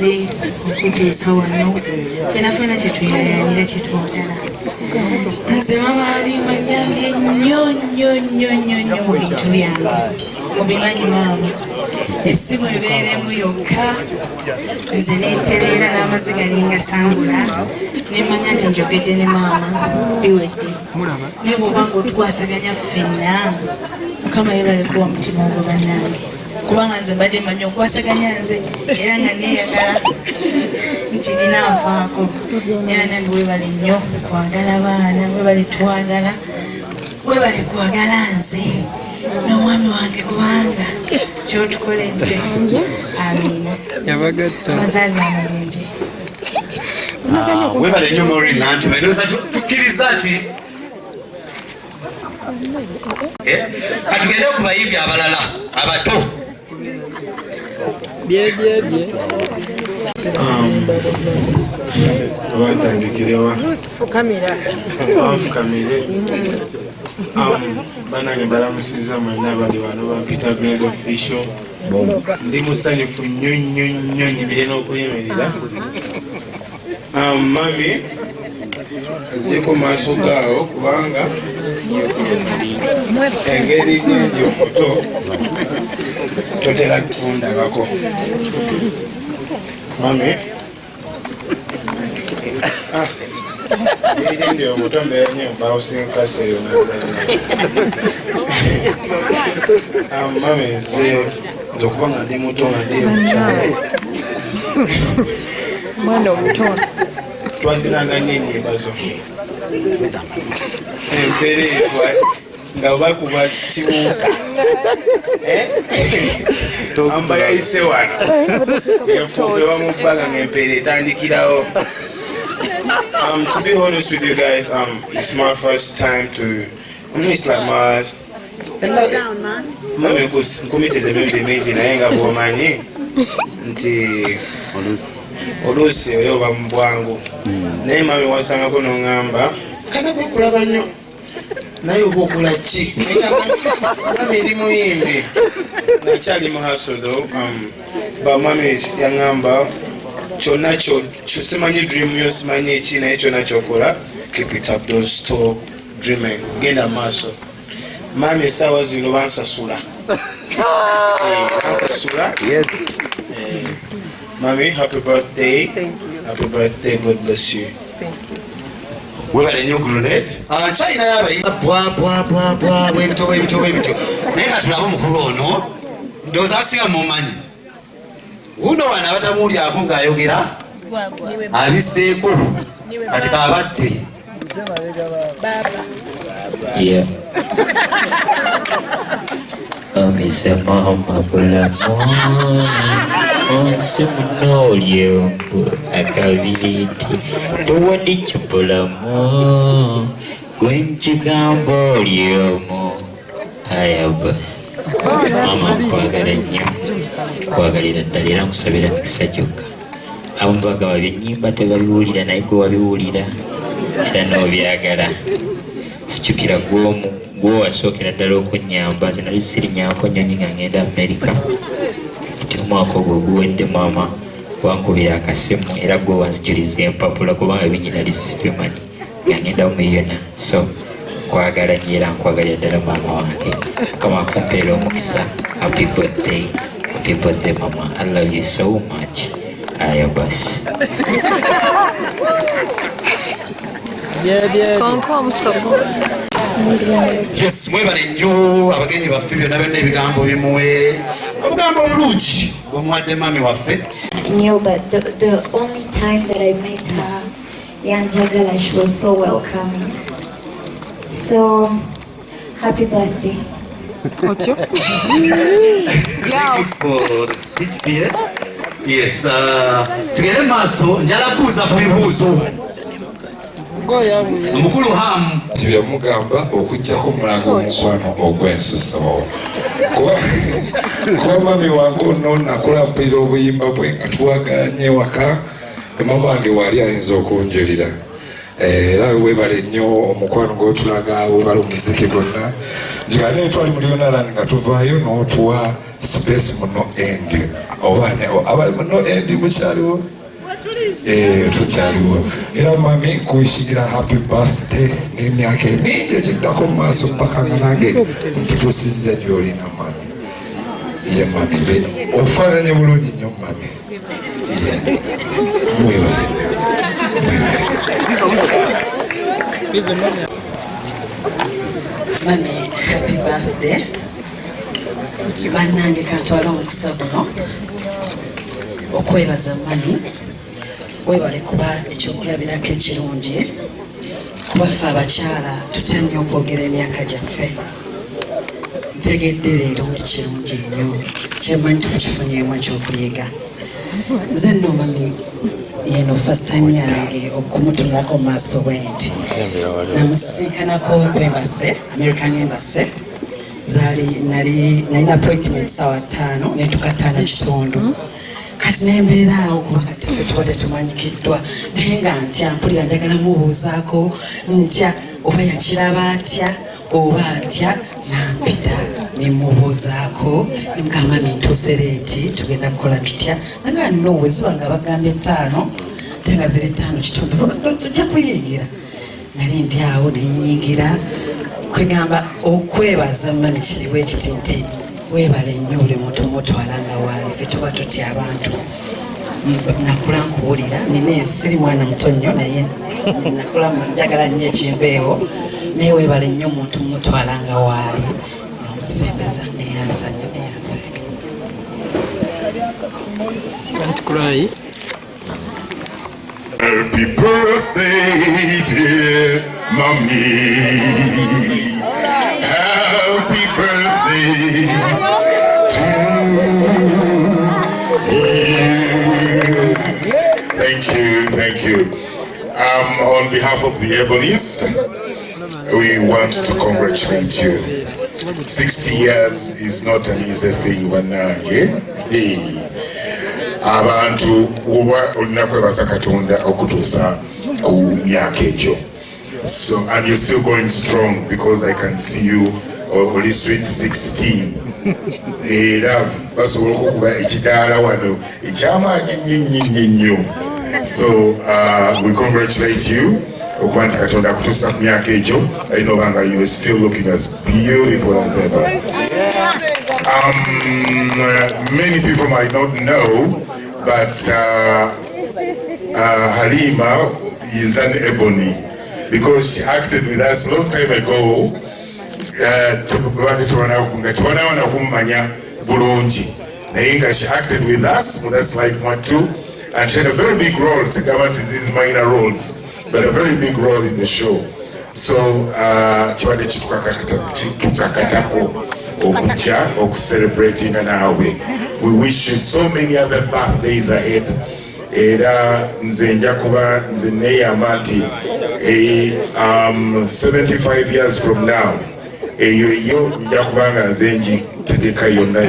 webale okutuusa wano fenafena kyetuyayanira kyetwagala. Nze mama ali manyambye nnyo mu bintu byange mubimanyi maama, essimu ebeeremu yokka nze neetereera n'amaziga ningasangula nemanya nti njogedde ne maama biwedde naye bwobanga otukwasaganya ffenna mukama yebalekuwa mutima ogwo bannange kubanga nze mbadde manyi okwasaganya nze era nga neeyagala nti ninaavaako era nange webale nnyo kwagala baana webale twagala webale kwagala nze n'omwami wange kubanga kyotukoledde. Amiina. Amazaalibwa amalungi. Webale nnyo Maureen nanti ndowooza tukkiriza nti katugende ku bayimbi abalala abato. Abatandikirewa fukamire banange balamusiza mwena abali wano bampita Grade Official. Ndi musanyufu nnyo nyimire n'okuyemerera. Mami azieko maaso gaawo kubanga engeri y'obuto totera kundabako. Mami ndi obuto mbeera nnyo mbawusinkaseeyo nazalina. Mami nze okuva nga ndi muto nga ndi omukyalo mwana omutono twazinanga nnyo ennyimbazo empereezwa nga bakuba kibuuka amba yayise wano enfuufu ebamubbanga ng'empeera etandikirawo. To be honest with you guys, it's my first time to. It's like my. Mami nkumiteze emyezi mingi naye nga bw'omanyi nti oluusi oli oba mu bwangu naye mami wasangako n'oŋŋamba kana kwekulaba nnyo naye oba okola ki? Mami ndi muyimbi nakyali mu hasodo bamami yaŋŋamba kyonna simanyi dream yo simanyi eki naye kyonna kyokola keep it up, don't stop dreaming, genda maaso. Mami essaawa zino bansasula. Bansasula. Yes. Mami, happy birthday. Thank you. Happy birthday, God bless you. Thank you. Webale nnyo Grenade. China yabayi bwa bwebito naye katulaba omukulu ono ndowooza asinga mumanyi wuno wana batamuulyako ng'ayogera abiseeko kati kabadde. Yeah. Amesema mabulamu onsimunolyo akabiliti towandiki bulamu gwenkigambo olyomu. Aya basi mama nkwagala nnyo nkwagalira ddala era nkusabira mikisa gyokka. Abamu bagamba byennyimba tebabiwulira naye gwe wabiwulira era n'obyagala. Sikikira gwo wasookera ddala okunnyamba. Nze nali sirinnyako nnyonyi nga ngenda Amerika nti omwaka ogwo oguwedde maama wankubira akasimu era gwe wanzijuliriza empapula kubanga bingi nali sibimanyi nga ngenda mumiliyona. So nkwagala nnyo era nkwagalira ddala maama wange. Mukama akumpeera omukisa. Happy birthday mama, I love you so much. Aya basi. Yes, mwebale nnyo abagenyi baffe byonna byonna ebigambo bimuwe obugambo obulungi bwemuwadde mami waffe. No, but the only time that I met her, Yanjagala, she was so welcoming. So, happy birthday. Otyo? For the speech period. Yes, tugende maaso njala buuza ku bibuuzo. Omukulu Hamu Tibyamugamba okujjako omulago omukwano ogw'ensusa ono. Kuba mami wange ono nakola mpulira obuyimba bwe nga tuwaganye waka mama wange wali ayinza okunjulira. Era webale nnyo omukwano gw'otulaga webale omuziki gwonna. Njagala naye twali mu Leonarland nga tuvaayo n'otuwa space muno endi obane aba muno endi mukyaliwo tukyaliwo era mami nkuwishigira happy birthday n'emyaka emingi egiddako mu maaso paka nga nange ntutuusizza gy'olina mami ye mami ofaananye bulungi nnyo mami mwebale Mami, happy birthday. Bannange kantwala omukisa guno okwebaza mami webale kuba ekyokulabirako ekirungi kuba ffe abakyala tutya nnyo okwogera emyaka gyaffe ntegedde leero nti kirungi nnyo kyemmanyi tufukifunyeemu ekyokuyiga nze nno mami yeno first time yange okumutunulako mu maaso bwe nti namusisinkanako kwembase American Embassy nalina appointment sawa 5 netuka 5:30 kati nembeera awo kuba kati ffe tuba tetumanyikiddwa naye nga ntya mpulira njagala mubuuzaako ntya oba yakiraba atya oba ntya nampita nemubuuzaako nemugamba mintuuse leeti tugenda kukola tutya nanga nowe ziba nga bagambye 5 te nga ziri 5:30 tujja kuyingira nali ndi awo nenyingira kwegamba okwebaza mami kiriwo ekiti nti webale nnyo buli muntu mutwalanga waali ffe tuba tutya abantu nakula nkuwulira nina siri mwana muto nnyo naye nakula njagala nnyo ekimbeewo naye webale nnyo omuntu mutwalanga waali nomusembeza neyansa nnyo neyanseeke Happy birthday, dear mommy. Happy birthday to you. Thank you. On behalf of the Ebonies, we want to congratulate you. 60 years is not an easy thing, banange. Abantu uba olinakwebasa Katonda okutuusa ku myaka egyo. So, and you're still going strong because I can see you only sweet 16. Era basobola okukuba ekidaala wano ekyamaanyi nnyo. So we congratulate you. Okuba nti Katonda akutuusa ku myaka egyo. I know that you're still looking as beautiful as ever. Many people might not know, but Halima is an Ebony because she acted with us a long time ago. She acted with us, but that's like one too, and she had a very big role. These minor roles, but a very big role in the show. So, celebrating we wish you so many other birthdays ahead. Era nze nja kuba nze neeyama nti 75 years from now eyo nja kubanga nze ngitegeka yonna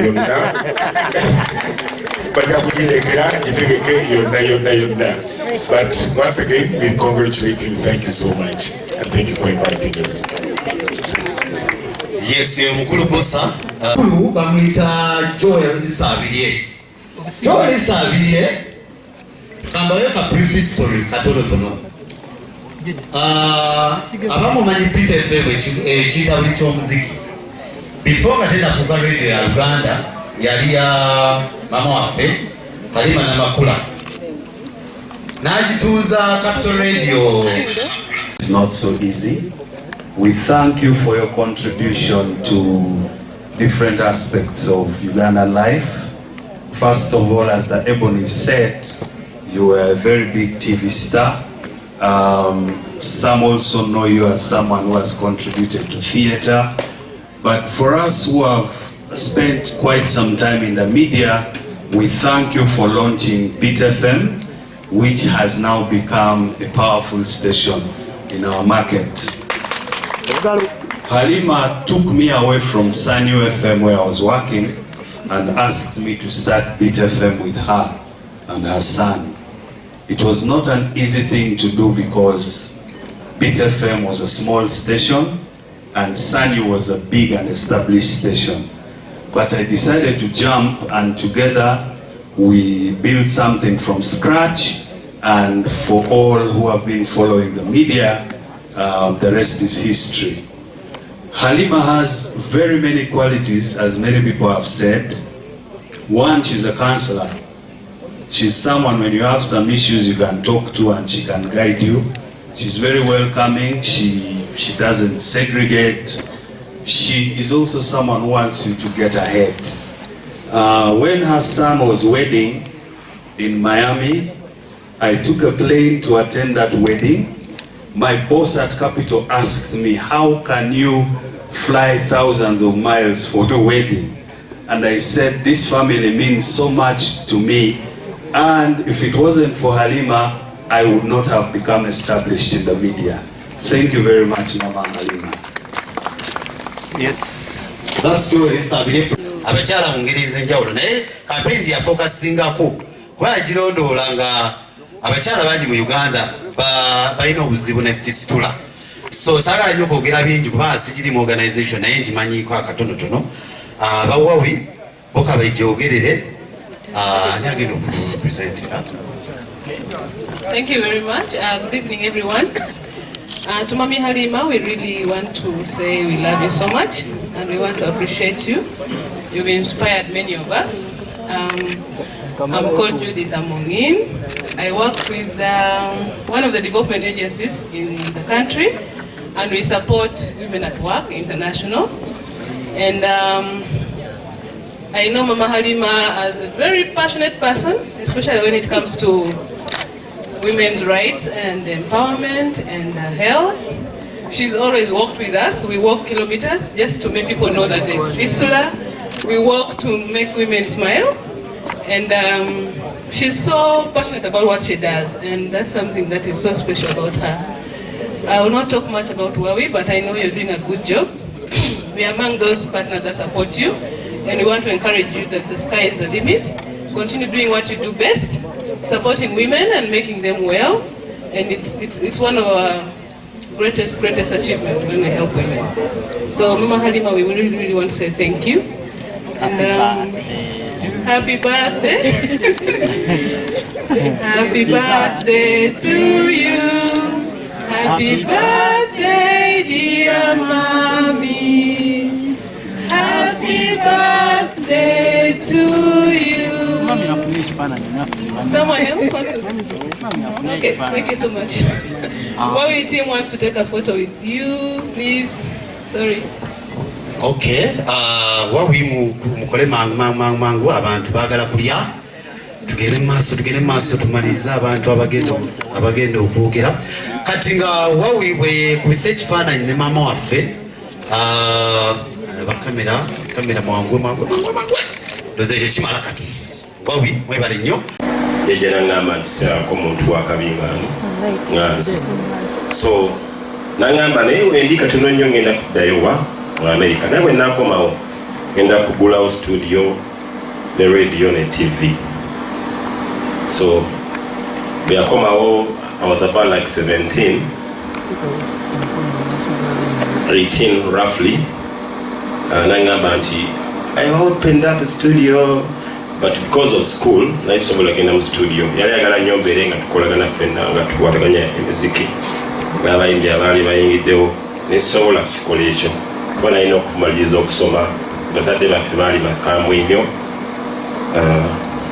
bajja kugirekera gitegeke yonna. But once again, we congratulate you. Thank you so much, and thank you for inviting us. Yes, mukulu bossa mukulu bamwita Joel Lisabirye. Joel Lisabirye kambayo ka brief history katono. Abamumanyi Peter FM ekitabo ky'omuziki. Before nga kuva radio ya Uganda yali ya mama waffe Halima Namakula. Najituza Capital Radio. It's not so easy. We thank you for your contribution to different aspects of Ugandan life. First of all, as the Ebony said, you were a very big TV star. Some also know you as someone who has contributed to theater. But for us who have spent quite some time in the media, we thank you for launching Beat FM, which has now become a powerful station in our market. Halima took me away from Sanyo FM where I was working and asked me to start Beat FM with her and her son. It was not an easy thing to do because Beat FM was a small station and Sanyo was a big and established station. but I decided to jump, and together we built something from scratch. And for all who have been following the media, the rest is history. Halima has very many qualities, as many people have said. One, she's a counselor. She's someone when you have some issues you can talk to and she can guide you. She's very welcoming. She doesn't segregate. She is also someone who wants you to get ahead. When her son was wedding in Miami, I took a plane to attend that wedding. My boss at Capital asked me, how can you fly thousands of miles for the wedding? And I said, this family means so much to me. And if it wasn't for Halima, I would not have become established in the media. Thank you very much, Mama Halima. Yes. That's true. Abachala mu ngeri ez'enjawulo naye kampeni ya focusingako kuba girondoola nga abakyala bangi mu Uganda balina obuzibu ne fistula. So saagala nnyo kwogera bingi kuba sigiri mu organization naye ntimanyiiko akatonotono. Bawawi boka bayigyogerere ani agenda okupresentera. Thank you very much. Good evening, everyone. To Mami Halima, we really want to say we love you so much and we want to appreciate you. You've inspired many of us. I'm called Judith Amongin. I work with one of the development agencies in the country, and we support Women at Work International. And I know Mama Halima as a very passionate person, especially when it comes to women's rights and empowerment and health. She's always walked with us. We walk kilometers just to make people know that there's fistula. We walk to make women smile. And she's so passionate about what she does, and that's something that is so special about her. I will not talk much about Huawei, but I know you're doing a good job. We are among those partners that support you, and we want to encourage you that the sky is the limit. Continue doing what you do best, supporting women and making them well, and it's one of our greatest achievements when we help women. So Mama Halima, we really want to say thank you. And happy birthday. Happy birthday to you. Happy birthday, dear mommy. Happy birthday to you. Someone else wants to? Okay, thank you so much. Huawei team wants to take a photo with you, please. Sorry. Okay, Huawei mukole mangu abantu bagala kulya. Tugere maaso tumaliza abantu abagenda okwogera. Kati nga Huawei bwe kubisa ekifaananyi ne maama waffe bakamera mwangu ndoze ekyo kimala kati. Huawei mwebale nnyo. Yajja n'angamba nti sirako muntu wakabingano nganzi. So n'angamba naye wendi katono nnyo ngenda kuddayo wa mu America. Naye bwe nnakomawo ngenda kugulawo studio ne radio ne TV. So bwe yakomawo I was about like 17, 18 roughly. N'angamba nti I opened up a studio, but because of school nayisobola genda mu studio. Yali ayagala nnyo mbeere nga tukolagana ffenna nga tukwataganya emiziki n'abayimbi abaali bayingiddewo nesobola kukikola ekyo kuba nalina okumaliriza okusoma. Bazadde baffe baali bakambwe nnyo.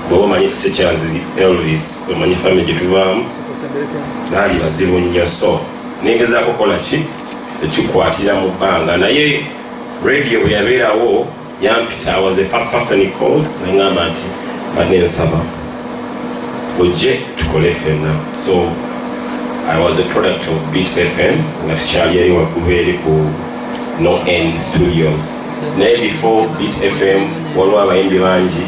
Bw'oba omanyi Tisekyanzi Elvis omanyi family gye tuvaamu baali bazibu nnyo. So negezaako kukola ki ekikwatira mu bbanga, naye radio bwe yabeerawo yampita. I was the first person he called. Nangamba nti badde nsaba ojje tukole ffenna. So I was a product of Beat FM nga tukyali eri waggulu eri ku No End Studios. Naye before Beat FM waliwo abayimbi bangi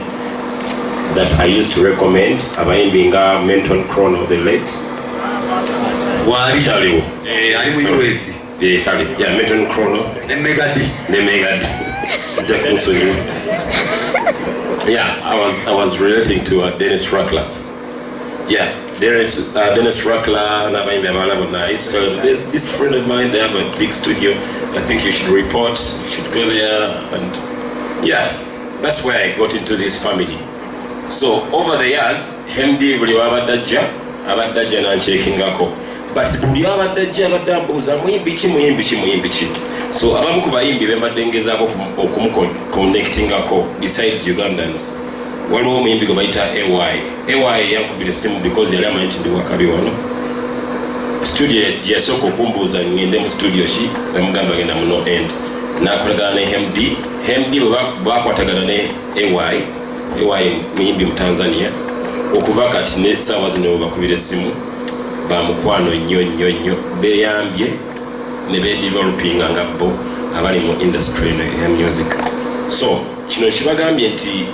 that I used to recommend, abayimbi nga Menton Chrono the late Wali kyaliwo ali mu US. Yeah, Menton Chrono Ne Megadi. Yeah, I was relating to Dennis Ruckler. Yeah, Dennis Ruckler and abayimbi abalala bonna. There's this friend of mine, they have a big studio. I think you should report, you should go there, and yeah, That's where I got into this family. So over the years, Hendi buli wabadajja nanchekingako. But buli wabadajja abadambuza muyimbi ki. So abamu ku bayimbi bembadde ngezaako okumuconnectingako besides Ugandans. Waliwo omuyimbi gwe bayita AY yankubira essimu because yali amanyi nti ndi wakabi wano. Studio yasooka okumbuuza ngende mu studio ki namugamba genda mu no end. Nakolagana ne Hemdi bwe bakwatagana ne AY muyimbi mu Tanzania okuva kati n'essaawa zino bakubira essimu bamukwano nnyo beeyambye ne bedevelopinga nga bo abali mu industry ya music. So kino kibagambye nti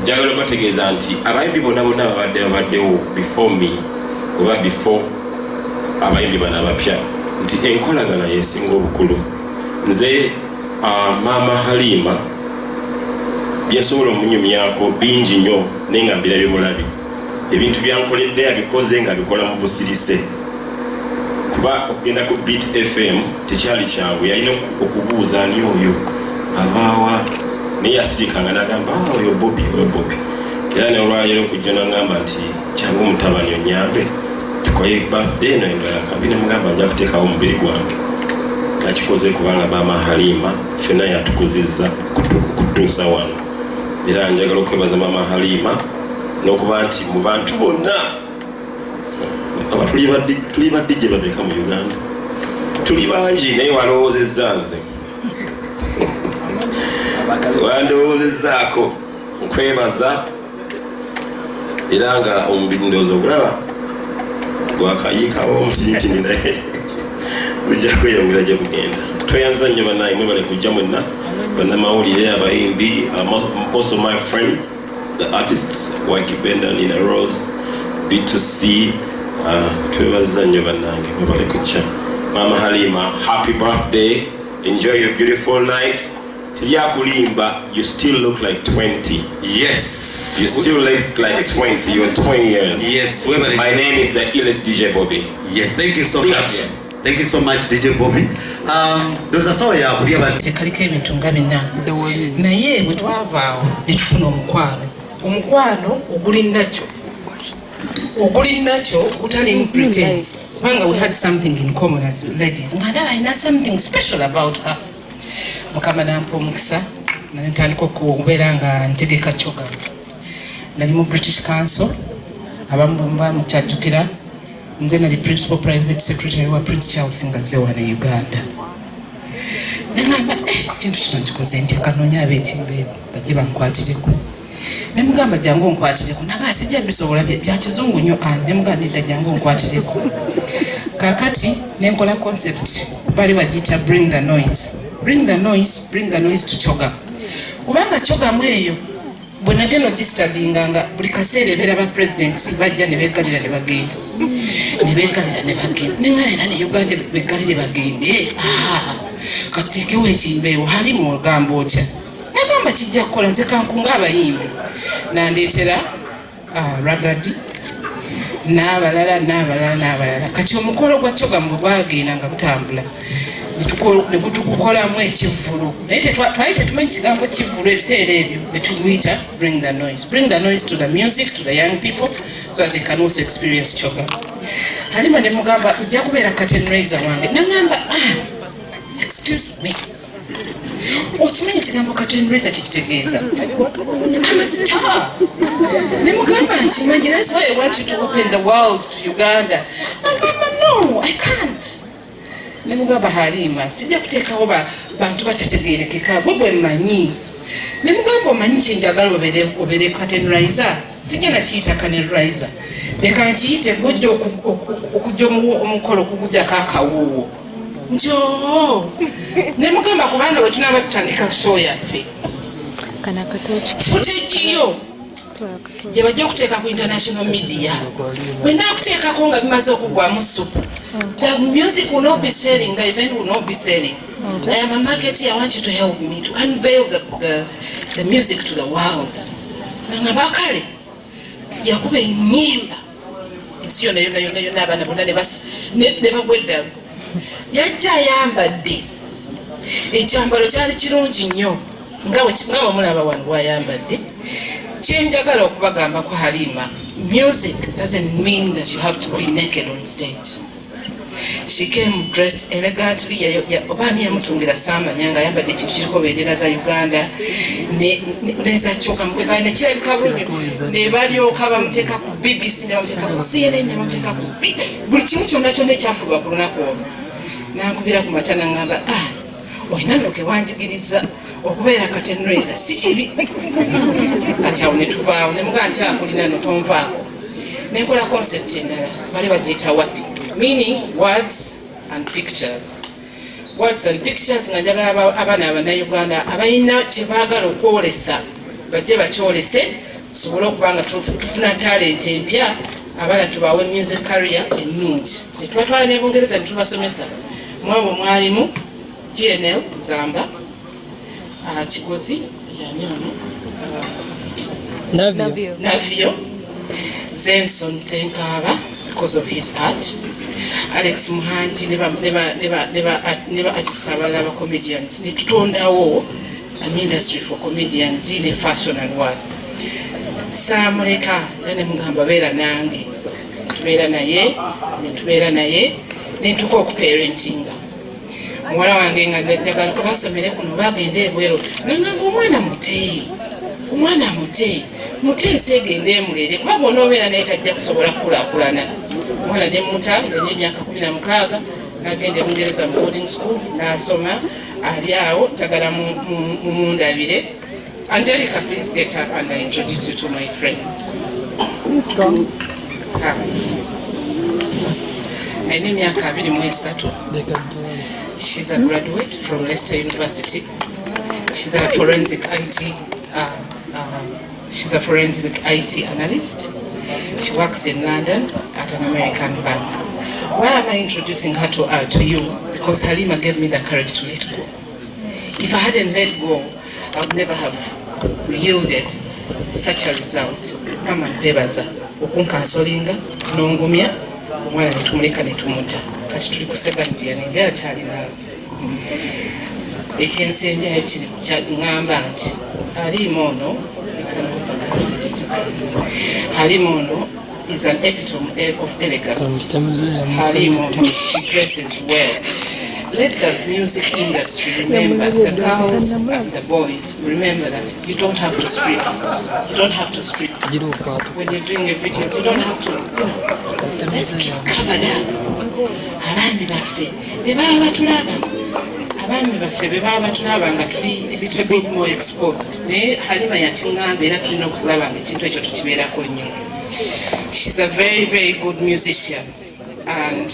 njagala bategeeza nti abayimbi bonna babaddewo before me oba before abayimbi bano abapya nti enkolagana yesinga obukulu. Nze Mama Halima byensobola omunyumyako bingi nnyo naye nga mbirabye bulabi. Ebintu byankoledde abikoze nga bikola mu busirise. Kuba okugenda ku Beat FM tekyali kyangu, yalina okubuuza ani oyo avaawa naye yasirikanga n'agamba oyo Bobby. Era n'olwaleero okujja n'agamba nti kyangu mutabani onyambe tukole birthday eno engalakabi nemugamba nja kuteekawo omubiri gwange. Nakikoze kubanga Mama Halima ffenna yatukuzizza kutuusa wano. Era njagala okwebaza Mama Halima n'okuba nti mu bantu bonna tuli badijje babeka mu Uganda tuli bangi naye walowoozezza nze wandowoozezaako nkwebaza era nga omubiri ndowooza okulaba gwakayiikawo omutintini naye bujja kweyongera gye bugenda. Tweyanza nnyo bannaye mwebale kujja mwenna bannamawulire abayimbi most of my friends the artists Wakipenda, Nina Rose, B2C, twebaza nnyo bannange mwebale kujja. Mama Halima, happy birthday, enjoy your beautiful night. Tilyakulimba, you still look like 20. Yes. You still look like 20. You're 20 years. Yes. My name is the illest DJ Bobby. Yes, thank you so much. Thank you so much, DJ Bobby. Doza sawa ya kulia ba tekaliko ebintu nga bina. Naye bwe twavaawo ne tufuna omukwano oguli nakyo utali pretense. Kubanga we had something in common as ladies. Ngandaba ina something special about her. Mukama nampa omukisa nantandika okubeera nga ntegeka kyoga. Nali mu British Council abamu bamukyajjukira. Nze nali principal private secretary wa Prince Charles Ngaze wa Uganda. Nengamba kintu kino nkikoze nti kanoonya ab'ekimbeeko bajje bankwatireko. Nemugamba jangu nkwatireko naga sijja bisobola bya kizungu nnyo nemugamba nti jangu nkwatireko. Kakati nenkola concept bali bagiyita bring the noise to Choga. Kubanga Choga mweyo bwe nagenda ogistadinganga buli kaseera ebeera ba presidents bajja ne beekalira ne bagenda. Nengalera ne Uganda begalire bagende. Kateekewo ekimbeewo hali mu lugambo otya. Nagamba kijja kukola nze kankunga abayimbi. Nandeetera Ragadi n'abalala. Kati omukolo gwa Choga mwe gwagendanga gutambula. Ne tukukolamu ekivvulu. Naye twali tetumanyi kigambo kivvulu ebiseera ebyo ne tumuyita bring the noise to the music, to the young people so that they can also experience Choga. Halima ne mugamba ujja kubeera curtain raiser wange. Nangamba excuse me. Okimanyi ekigambo curtain raiser kikitegeeza? I'm a star. Ne mugamba nkimanyi, that's why I want you to open the world to Uganda. Nangamba no, I can't. Ne mugamba Halima sijja kuteekawo bantu batategeerekeka bwe mmanyi. Ne mugamba omanyi kyenjagala obeere curtain raiser. Sijja nakiyita curtain raiser. Leka nkiyite bw'ojja okujja omukolo okugujjako akawuuwo. Njoo. Ne mugamba kubanga bwe tunaaba tutandika show yaffe. Footage yo gye bajja okuteeka ku international media. Bwe naakuteekako nga bimaze okugwamu supu. The music will not be selling, the event will not be selling. I am a marketer, I want you to help me to unveil the music to the world. Nangabakale yakuba ennyimba ensi yonna abaana bonna ne bagwedda. Yajja ayambadde ekyambalo kyali kirungi nnyo nga mulaba wano bwayambadde kyenjagala okubagamba ko Halima, music doesn't mean that you have to be naked on stage. She came dressed elegantly. Obani yamutungira samanya nga yambadde ekintu kiriko bendera za Uganda nezakyuka mubega nekirabika bulungi ne balyoka bamuteeka ku BBC ne bamuteeka ku CNN ne bamuteeka ku buli kimu kyonna kyonna ekyafuba ku lunaku olwo. Nankubira ku makya naŋŋamba olina nno kewanjigiriza okubeera katenreza si kibi. Kati awo ne tuvaawo ne mugaa nti akulina no tonvaako nenkola concept endala bali bagiyita meaning words and pictures. Words and pictures nga njagala abaana abannayuganda abalina kye baagala okwolesa bajje bakyolese tusobole okuba nga tufuna talent empya abaana tubawe music career ennungi. Ne tubatwala n'ebungereza ne tubasomesa mwabo mwalimu GNL Zamba Kigozi Navio Zenson Senkaba because of his art, Alex Muhanji never artists abalala comedians ne tutondawo an industry for comedians in a fashion and what samuleka ne mugamba beera nange tubeera naye ne tuko okuparentinga muwala wange nga njagala kubasomere kuno bagende ebwero nangamba omwana muteese egende emulere kuba bwona obeera naye tajja kusobola kukulaakulana. Omwana ne muta emyaka 16 nagenda Bungereza mu boarding school n'asoma ali awo njagala mundabire. Angelica, please get up and I introduce you to my friends. Ayina emyaka 23. She's a graduate from Leicester University. She's a forensic IT analyst. She works in London at an American bank. Why am I introducing her to you? Because Halima gave me the courage to let go. If I hadn't let go, I would never have yielded such a result. Mama nbebaza okunkansolinga nongumya omwana netumuleka netumuta kati tuli ku Sebastian ngera kyali nawe ekyensembayo kiri kyangamba nti Halima is an epitome of elegance. Halima, she dresses well. Let the music industry remember, the girls and the boys, remember that you don't have to strip. You don't have to strip. When you're doing your videos, you don't have to, let's keep covered up. Abaami baffe bebaba batulaba nga tuli a little bit more exposed. Naye Halima yakingamba era tulina okulaba nga ekintu ekyo tukibeerako nnyo. She's a very, very good musician. And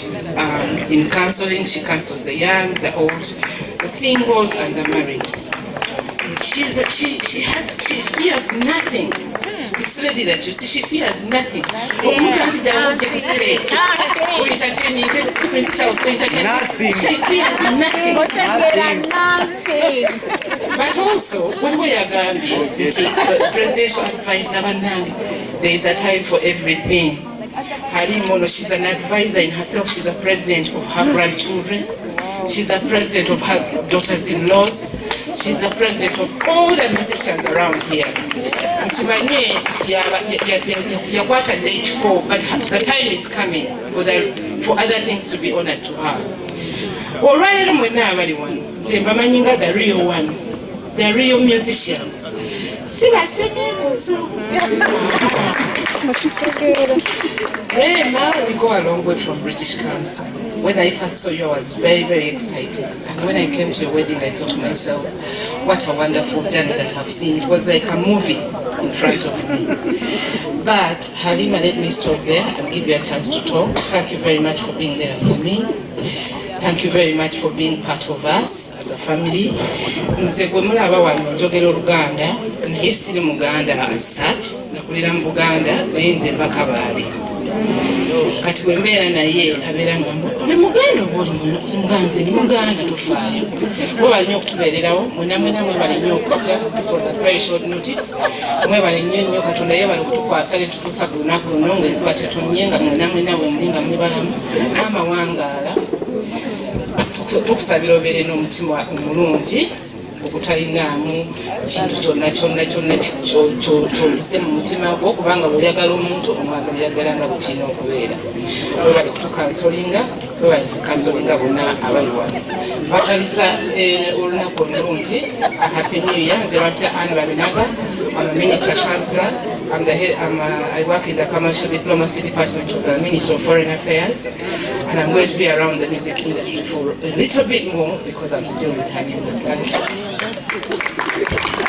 in counseling, she counsels the young, the old, the singles, and the marrieds. She fears nothing. This lady that you see, she fears nothing. She fears nothing. But also, when we are going to presidential advisor, there is a time for everything. Halima, she's an advisor in herself. She's a president of her grandchildren. She's a president of her daughters-in-laws. She's a president of all the musicians around here. And you're at age 4, but the time is coming for other things to be honored to her. All right, the real ones, the real musicians. Rema, we go a long way from British Council. When I first saw you, I was very, very excited. And when I came to your wedding, I thought to myself, what a wonderful journey that I've seen. It was like a movie in front of me. But Halima, let me stop there and give you a chance to talk. Thank you very much for being there for me. Thank you very much for being part of us as a family. Nze gwe mulaba wano njogera Oluganda, naye siri Muganda as such, nakulira mu Buganda, naye nze Bakabaali. Kati bwe mbeera naye abeera ngamba oli Muganda oba oli Muganzi ni Muganda tofaayo. Bwe bali okutubeererawo, mwena mwe bali nnyo okujja. This was a very short notice. Mwe bali nnyo Katonda ye bali kutukwasa ne tutuusa ku lunaku luno ng'enkuba tetonnye nga mwena we muli nga muli balamu n'amawangaala. Tukusabira obeere n'omutima omulungi okutalinamu kintu kyonna kyolise mu mutima gwo kubanga bw'oyagala omuntu omwagaliragala nga bukirina okubeera. Webali kutukansolinga, webali kukansolinga bonna abali wano. Bakaliza olunaku olulungi, a happy new year. Nze bapya Anne Babinaga. I'm a minister councillor. I work in the commercial diplomacy department of the Ministry of Foreign Affairs, and I'm going to be around the music industry for a little bit more because I'm still with Hanyuma. Thank you.